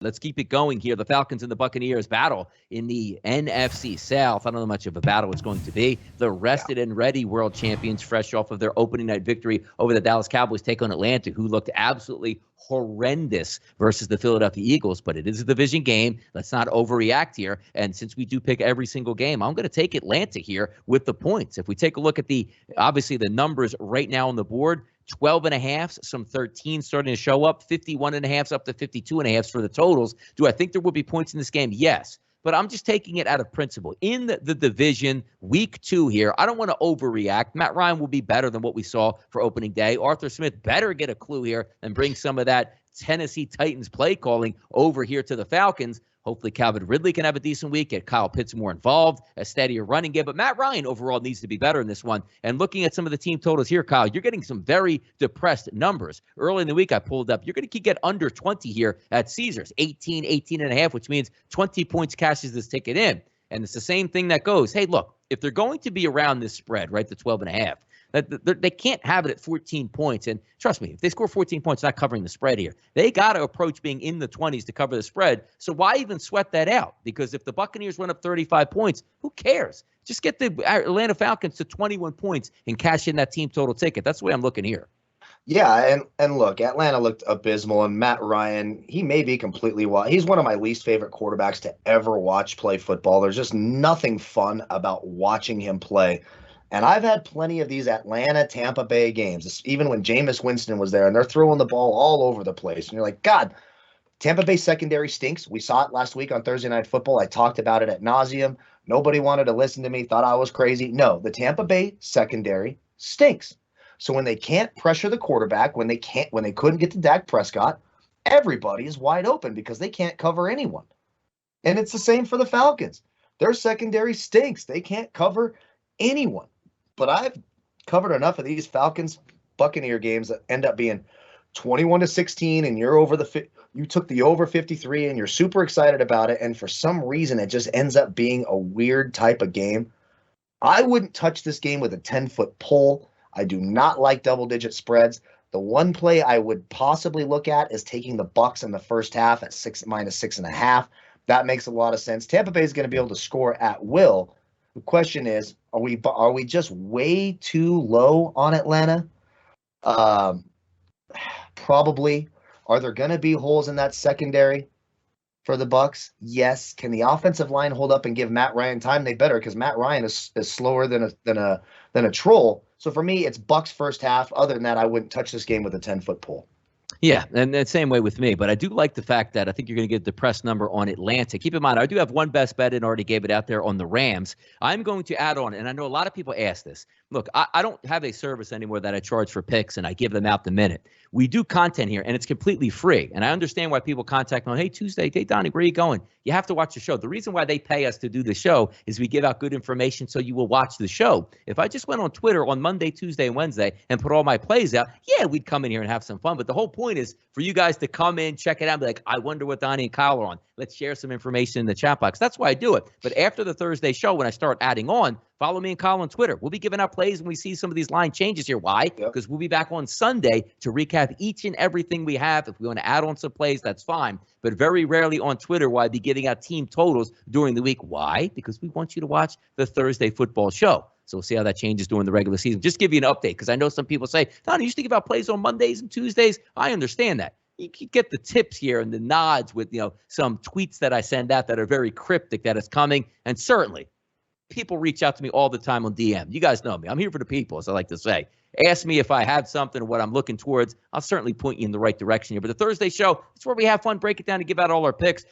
Let's keep it going here. The Falcons and the Buccaneers battle in the NFC South. I don't know much of a battle it's going to be. The rested and ready world champions, fresh off of their opening night victory over the Dallas Cowboys, take on Atlanta, who looked absolutely horrendous versus the Philadelphia Eagles. But it is a division game. Let's not overreact here. And since we do pick every single game, I'm going to take Atlanta here with the points. If we take a look at obviously the numbers right now on the board, 12.5, some 13 starting to show up, 51.5 up to 52.5 for the totals. Do I think there will be points in this game? Yes. But I'm just taking it out of principle. In the division, week 2 here, I don't want to overreact. Matt Ryan will be better than what we saw for opening day. Arthur Smith better get a clue here and bring some of that Tennessee Titans play calling over here to the Falcons. Hopefully Calvin Ridley can have a decent week, get Kyle Pitts more involved, a steadier running game. But Matt Ryan overall needs to be better in this one. And looking at some of the team totals here, Kyle, you're getting some very depressed numbers. Early in the week I pulled up, you're going to get under 20 here at Caesars, 18.5, which means 20 points cashes this ticket in. And it's the same thing that goes, hey, look, if they're going to be around this spread, right, the 12.5, they can't have it at 14 points. And trust me, if they score 14 points, not covering the spread here, they got to approach being in the 20s to cover the spread. So why even sweat that out? Because if the Buccaneers run up 35 points, who cares? Just get the Atlanta Falcons to 21 points and cash in that team total ticket. That's the way I'm looking here. Yeah, and look, Atlanta looked abysmal, and Matt Ryan, he may be completely wild. He's one of my least favorite quarterbacks to ever watch play football. There's just nothing fun about watching him play. And I've had plenty of these Atlanta, Tampa Bay games, even when Jameis Winston was there, and they're throwing the ball all over the place. And you're like, God, Tampa Bay secondary stinks. We saw it last week on Thursday Night Football. I talked about it ad nauseum. Nobody wanted to listen to me, thought I was crazy. No, the Tampa Bay secondary stinks. So when they can't pressure the quarterback, when they couldn't get to Dak Prescott, everybody is wide open because they can't cover anyone. And it's the same for the Falcons. Their secondary stinks. They can't cover anyone. But I've covered enough of these Falcons Buccaneer games that end up being 21-16, and you took the over 53, and you're super excited about it. And for some reason, it just ends up being a weird type of game. I wouldn't touch this game with a 10-foot pole. I do not like double-digit spreads. The one play I would possibly look at is taking the Bucs in the first half at -6.5. That makes a lot of sense. Tampa Bay is going to be able to score at will. The question is, are we just way too low on Atlanta? Probably. Are there going to be holes in that secondary for the Bucs? Yes. Can the offensive line hold up and give Matt Ryan time? They better, because Matt Ryan is slower than a troll. So for me, it's Bucs first half. Other than that, I wouldn't touch this game with a 10-foot pole. Yeah, and the same way with me. But I do like the fact that I think you're going to get a depressed number on Atlanta. Keep in mind, I do have one best bet and already gave it out there on the Rams. I'm going to add on, and I know a lot of people ask this. Look, I don't have a service anymore that I charge for picks, and I give them out the minute. We do content here, and it's completely free. And I understand why people contact me on, hey, Tuesday, hey, Donnie, where are you going? You have to watch the show. The reason why they pay us to do the show is we give out good information so you will watch the show. If I just went on Twitter on Monday, Tuesday, and Wednesday and put all my plays out, yeah, we'd come in here and have some fun. But the whole point is for you guys to come in, check it out, and be like, I wonder what Donnie and Kyle are on. Let's share some information in the chat box. That's why I do it. But after the Thursday show, when I start adding on, follow me and Kyle on Twitter. We'll be giving out plays when we see some of these line changes here. Why? Because we'll be back on Sunday to recap each and everything we have. If we want to add on some plays, that's fine. But very rarely on Twitter will I be giving out team totals during the week. Why? Because we want you to watch the Thursday football show. So we'll see how that changes during the regular season. Just give you an update, because I know some people say, Donnie, you used to give out plays on Mondays and Tuesdays. I understand that. You can get the tips here and the nods with, some tweets that I send out that are very cryptic that it's coming. And certainly, people reach out to me all the time on DM. You guys know me. I'm here for the people, as I like to say. Ask me if I have something or what I'm looking towards. I'll certainly point you in the right direction here. But the Thursday show, it's where we have fun, break it down, and give out all our picks.